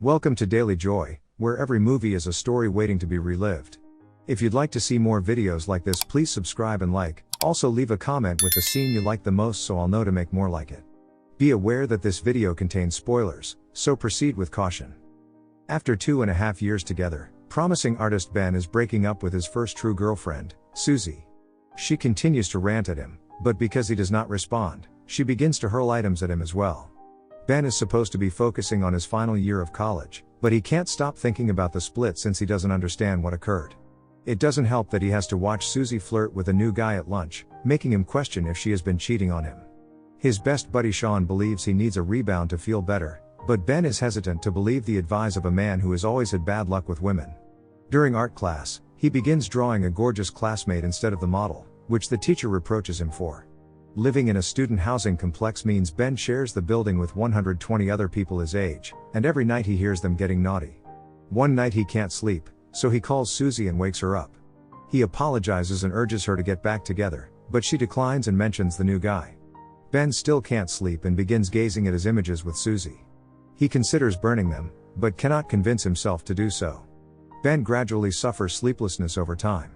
Welcome to Daily Joy, where every movie is a story waiting to be relived. If you'd like to see more videos like this, please subscribe and like. Also leave a comment with the scene you like the most so I'll know to make more like it. Be aware that this video contains spoilers, so proceed with caution. After 2.5 years together, promising artist Ben is breaking up with his first true girlfriend, Susie. She continues to rant at him, but because he does not respond, she begins to hurl items at him as well. Ben is supposed to be focusing on his final year of college, but he can't stop thinking about the split since he doesn't understand what occurred. It doesn't help that he has to watch Susie flirt with a new guy at lunch, making him question if she has been cheating on him. His best buddy Sean believes he needs a rebound to feel better, but Ben is hesitant to believe the advice of a man who has always had bad luck with women. During art class, he begins drawing a gorgeous classmate instead of the model, which the teacher reproaches him for. Living in a student housing complex means Ben shares the building with 120 other people his age, and every night he hears them getting naughty. One night he can't sleep, so he calls Susie and wakes her up. He apologizes and urges her to get back together, but she declines and mentions the new guy. Ben still can't sleep and begins gazing at his images with Susie. He considers burning them, but cannot convince himself to do so. Ben gradually suffers sleeplessness over time.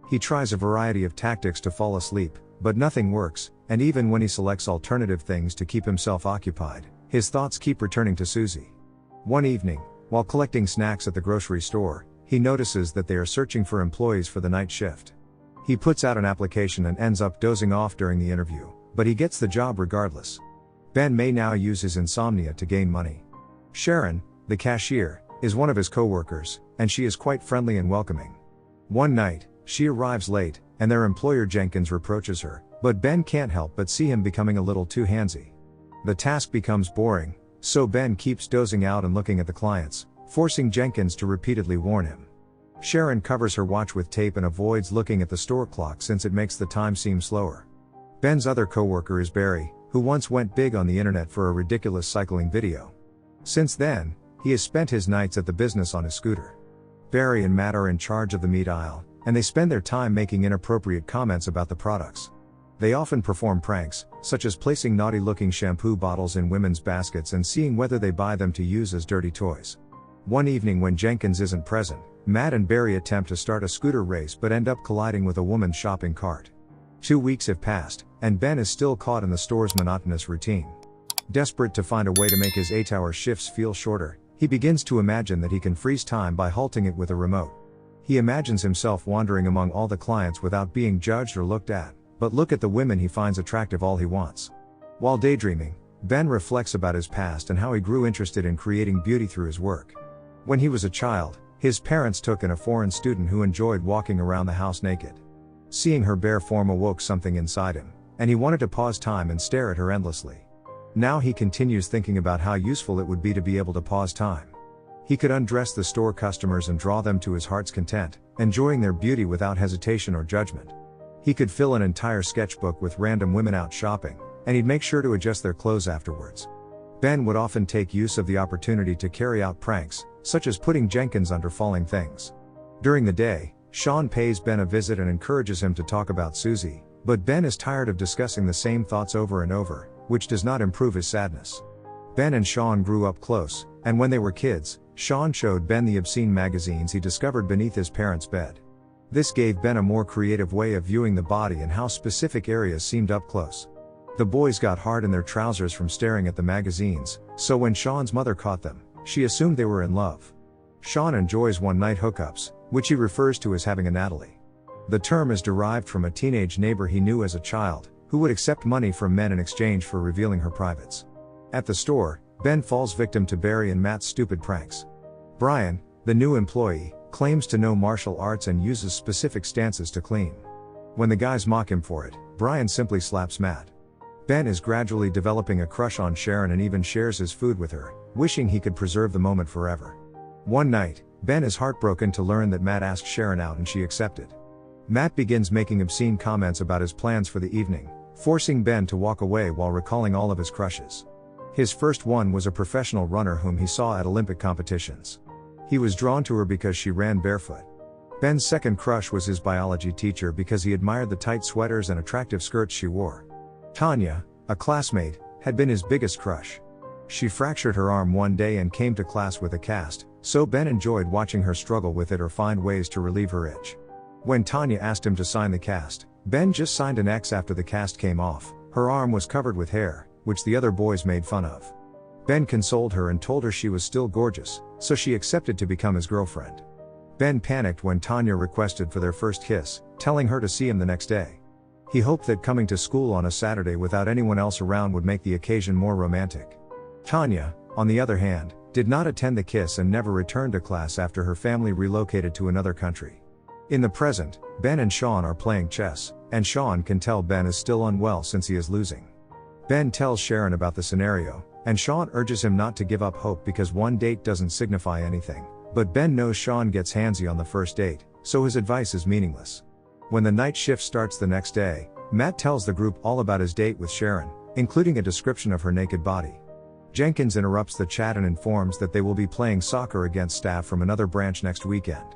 He tries a variety of tactics to fall asleep, but nothing works, and even when he selects alternative things to keep himself occupied, his thoughts keep returning to Susie. One evening, while collecting snacks at the grocery store, he notices that they are searching for employees for the night shift. He puts out an application and ends up dozing off during the interview, but he gets the job regardless. Ben may now use his insomnia to gain money. Sharon, the cashier, is one of his co-workers, and she is quite friendly and welcoming. One night, she arrives late, and their employer Jenkins reproaches her, but Ben can't help but see him becoming a little too handsy. The task becomes boring, so Ben keeps dozing out and looking at the clients, forcing Jenkins to repeatedly warn him. Sharon covers her watch with tape and avoids looking at the store clock since it makes the time seem slower. Ben's other coworker is Barry, who once went big on the internet for a ridiculous cycling video. Since then, he has spent his nights at the business on his scooter. Barry and Matt are in charge of the meat aisle, and they spend their time making inappropriate comments about the products. They often perform pranks, such as placing naughty-looking shampoo bottles in women's baskets and seeing whether they buy them to use as dirty toys. One evening when Jenkins isn't present, Matt and Barry attempt to start a scooter race but end up colliding with a woman's shopping cart. 2 weeks have passed, and Ben is still caught in the store's monotonous routine. Desperate to find a way to make his 8-hour shifts feel shorter, he begins to imagine that he can freeze time by halting it with a remote. He imagines himself wandering among all the clients without being judged or looked at, but look at the women he finds attractive all he wants. While daydreaming, Ben reflects about his past and how he grew interested in creating beauty through his work. When he was a child, his parents took in a foreign student who enjoyed walking around the house naked. Seeing her bare form awoke something inside him, and he wanted to pause time and stare at her endlessly. Now he continues thinking about how useful it would be to be able to pause time. He could undress the store customers and draw them to his heart's content, enjoying their beauty without hesitation or judgment. He could fill an entire sketchbook with random women out shopping, and he'd make sure to adjust their clothes afterwards. Ben would often take use of the opportunity to carry out pranks, such as putting Jenkins under falling things. During the day, Sean pays Ben a visit and encourages him to talk about Susie, but Ben is tired of discussing the same thoughts over and over, which does not improve his sadness. Ben and Sean grew up close, and when they were kids, Sean showed Ben the obscene magazines he discovered beneath his parents' bed. This gave Ben a more creative way of viewing the body and how specific areas seemed up close. The boys got hard in their trousers from staring at the magazines, so when Sean's mother caught them, she assumed they were in love. Sean enjoys one-night hookups, which he refers to as having a Natalie. The term is derived from a teenage neighbor he knew as a child, who would accept money from men in exchange for revealing her privates. At the store, Ben falls victim to Barry and Matt's stupid pranks. Brian, the new employee, claims to know martial arts and uses specific stances to clean. When the guys mock him for it, Brian simply slaps Matt. Ben is gradually developing a crush on Sharon and even shares his food with her, wishing he could preserve the moment forever. One night, Ben is heartbroken to learn that Matt asked Sharon out and she accepted. Matt begins making obscene comments about his plans for the evening, forcing Ben to walk away while recalling all of his crushes. His first one was a professional runner whom he saw at Olympic competitions. He was drawn to her because she ran barefoot. Ben's second crush was his biology teacher because he admired the tight sweaters and attractive skirts she wore. Tanya, a classmate, had been his biggest crush. She fractured her arm one day and came to class with a cast, so Ben enjoyed watching her struggle with it or find ways to relieve her itch. When Tanya asked him to sign the cast, Ben just signed an X after the cast came off. Her arm was covered with hair, which the other boys made fun of. Ben consoled her and told her she was still gorgeous, so she accepted to become his girlfriend. Ben panicked when Tanya requested for their first kiss, telling her to see him the next day. He hoped that coming to school on a Saturday without anyone else around would make the occasion more romantic. Tanya, on the other hand, did not attend the kiss and never returned to class after her family relocated to another country. In the present, Ben and Sean are playing chess, and Sean can tell Ben is still unwell since he is losing. Ben tells Sharon about the scenario, and Sean urges him not to give up hope because one date doesn't signify anything, but Ben knows Sean gets handsy on the first date, so his advice is meaningless. When the night shift starts the next day, Matt tells the group all about his date with Sharon, including a description of her naked body. Jenkins interrupts the chat and informs that they will be playing soccer against staff from another branch next weekend.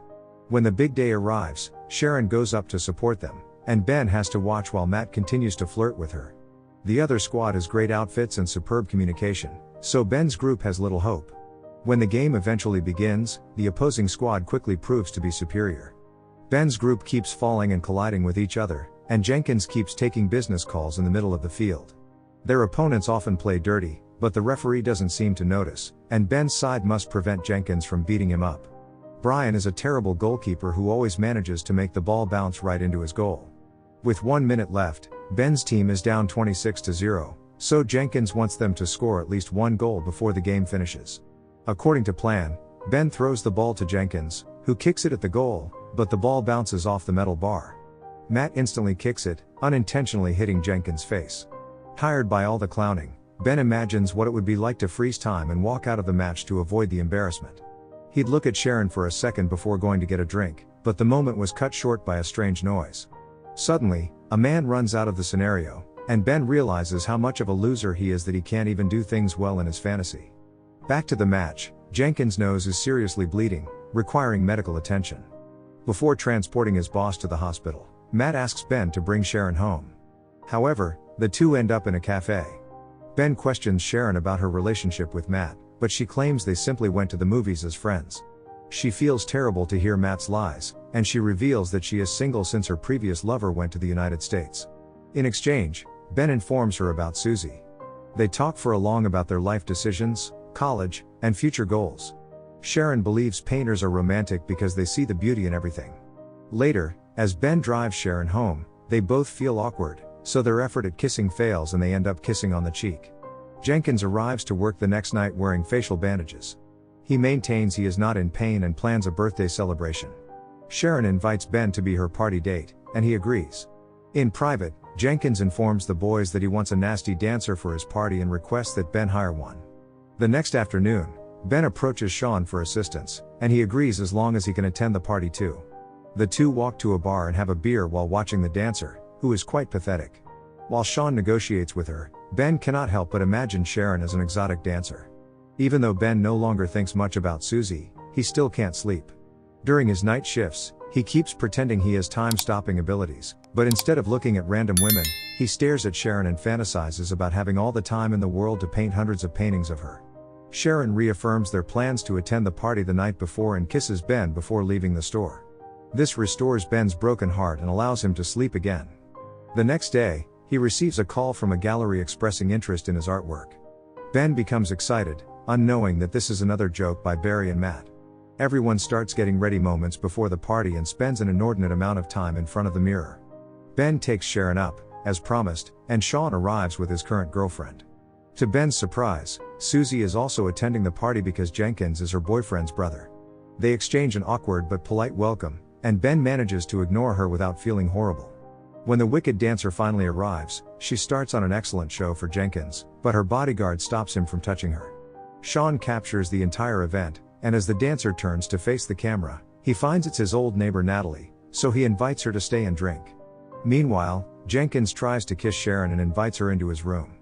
When the big day arrives, Sharon goes up to support them, and Ben has to watch while Matt continues to flirt with her. The other squad has great outfits and superb communication, so Ben's group has little hope. When the game eventually begins, the opposing squad quickly proves to be superior. Ben's group keeps falling and colliding with each other, and Jenkins keeps taking business calls in the middle of the field. Their opponents often play dirty, but the referee doesn't seem to notice, and Ben's side must prevent Jenkins from beating him up. Brian is a terrible goalkeeper who always manages to make the ball bounce right into his goal. With 1 minute left, Ben's team is down 26-0, so Jenkins wants them to score at least one goal before the game finishes. According to plan, Ben throws the ball to Jenkins, who kicks it at the goal, but the ball bounces off the metal bar. Matt instantly kicks it, unintentionally hitting Jenkins' face. Tired by all the clowning, Ben imagines what it would be like to freeze time and walk out of the match to avoid the embarrassment. He'd look at Sharon for a second before going to get a drink, but the moment was cut short by a strange noise. Suddenly, a man runs out of the scenario, and Ben realizes how much of a loser he is that he can't even do things well in his fantasy. Back to the match, Jenkins' nose is seriously bleeding, requiring medical attention. Before transporting his boss to the hospital, Matt asks Ben to bring Sharon home. However, the two end up in a cafe. Ben questions Sharon about her relationship with Matt, but she claims they simply went to the movies as friends. She feels terrible to hear Matt's lies, and she reveals that she is single since her previous lover went to the United States. In exchange, Ben informs her about Susie. They talk for a long about their life decisions, college, and future goals. Sharon believes painters are romantic because they see the beauty in everything. Later, as Ben drives Sharon home, they both feel awkward, so their effort at kissing fails and they end up kissing on the cheek. Jenkins arrives to work the next night wearing facial bandages. He maintains he is not in pain and plans a birthday celebration. Sharon invites Ben to be her party date, and he agrees. In private, Jenkins informs the boys that he wants a nasty dancer for his party and requests that Ben hire one. The next afternoon, Ben approaches Sean for assistance, and he agrees as long as he can attend the party too. The two walk to a bar and have a beer while watching the dancer, who is quite pathetic. While Sean negotiates with her, Ben cannot help but imagine Sharon as an exotic dancer. Even though Ben no longer thinks much about Susie, he still can't sleep. During his night shifts, he keeps pretending he has time-stopping abilities, but instead of looking at random women, he stares at Sharon and fantasizes about having all the time in the world to paint hundreds of paintings of her. Sharon reaffirms their plans to attend the party the night before and kisses Ben before leaving the store. This restores Ben's broken heart and allows him to sleep again. The next day, he receives a call from a gallery expressing interest in his artwork. Ben becomes excited, unknowing that this is another joke by Barry and Matt. Everyone starts getting ready moments before the party and spends an inordinate amount of time in front of the mirror. Ben takes Sharon up, as promised, and Sean arrives with his current girlfriend. To Ben's surprise, Susie is also attending the party because Jenkins is her boyfriend's brother. They exchange an awkward but polite welcome, and Ben manages to ignore her without feeling horrible. When the wicked dancer finally arrives, she starts on an excellent show for Jenkins, but her bodyguard stops him from touching her. Sean captures the entire event, and as the dancer turns to face the camera, he finds it's his old neighbor Natalie, so he invites her to stay and drink. Meanwhile, Jenkins tries to kiss Sharon and invites her into his room.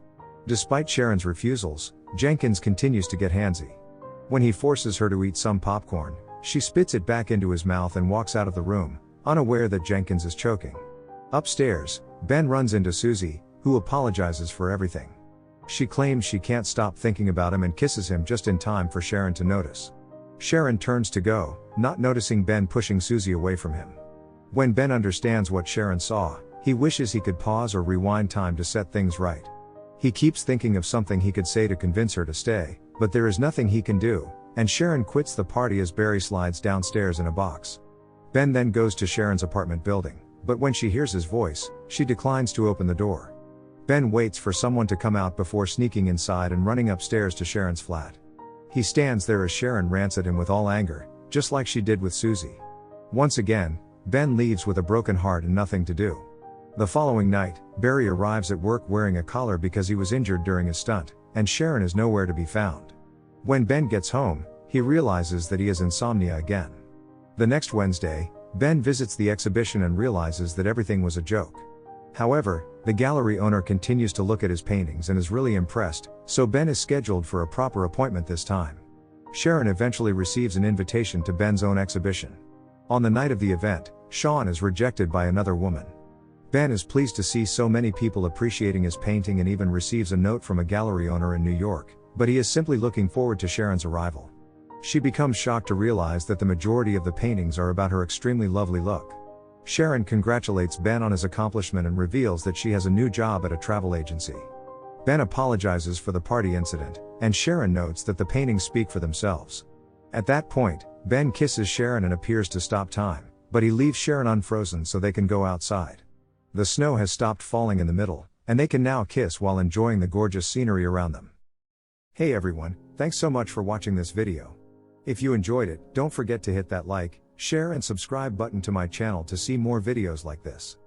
Despite Sharon's refusals, Jenkins continues to get handsy. When he forces her to eat some popcorn, she spits it back into his mouth and walks out of the room, unaware that Jenkins is choking. Upstairs, Ben runs into Susie, who apologizes for everything. She claims she can't stop thinking about him and kisses him just in time for Sharon to notice. Sharon turns to go, not noticing Ben pushing Susie away from him. When Ben understands what Sharon saw, he wishes he could pause or rewind time to set things right. He keeps thinking of something he could say to convince her to stay, but there is nothing he can do, and Sharon quits the party as Barry slides downstairs in a box. Ben then goes to Sharon's apartment building, but when she hears his voice, she declines to open the door. Ben waits for someone to come out before sneaking inside and running upstairs to Sharon's flat. He stands there as Sharon rants at him with all anger, just like she did with Susie. Once again, Ben leaves with a broken heart and nothing to do. The following night, Barry arrives at work wearing a collar because he was injured during a stunt, and Sharon is nowhere to be found. When Ben gets home, he realizes that he has insomnia again. The next Wednesday, Ben visits the exhibition and realizes that everything was a joke. However, the gallery owner continues to look at his paintings and is really impressed, so Ben is scheduled for a proper appointment this time. Sharon eventually receives an invitation to Ben's own exhibition. On the night of the event, Sean is rejected by another woman. Ben is pleased to see so many people appreciating his painting and even receives a note from a gallery owner in New York, but he is simply looking forward to Sharon's arrival. She becomes shocked to realize that the majority of the paintings are about her extremely lovely look. Sharon congratulates Ben on his accomplishment and reveals that she has a new job at a travel agency. Ben apologizes for the party incident, and Sharon notes that the paintings speak for themselves. At that point, Ben kisses Sharon and appears to stop time, but he leaves Sharon unfrozen so they can go outside. The snow has stopped falling in the middle, and they can now kiss while enjoying the gorgeous scenery around them. Hey everyone, thanks so much for watching this video. If you enjoyed it, don't forget to hit that like, share and subscribe button to my channel to see more videos like this.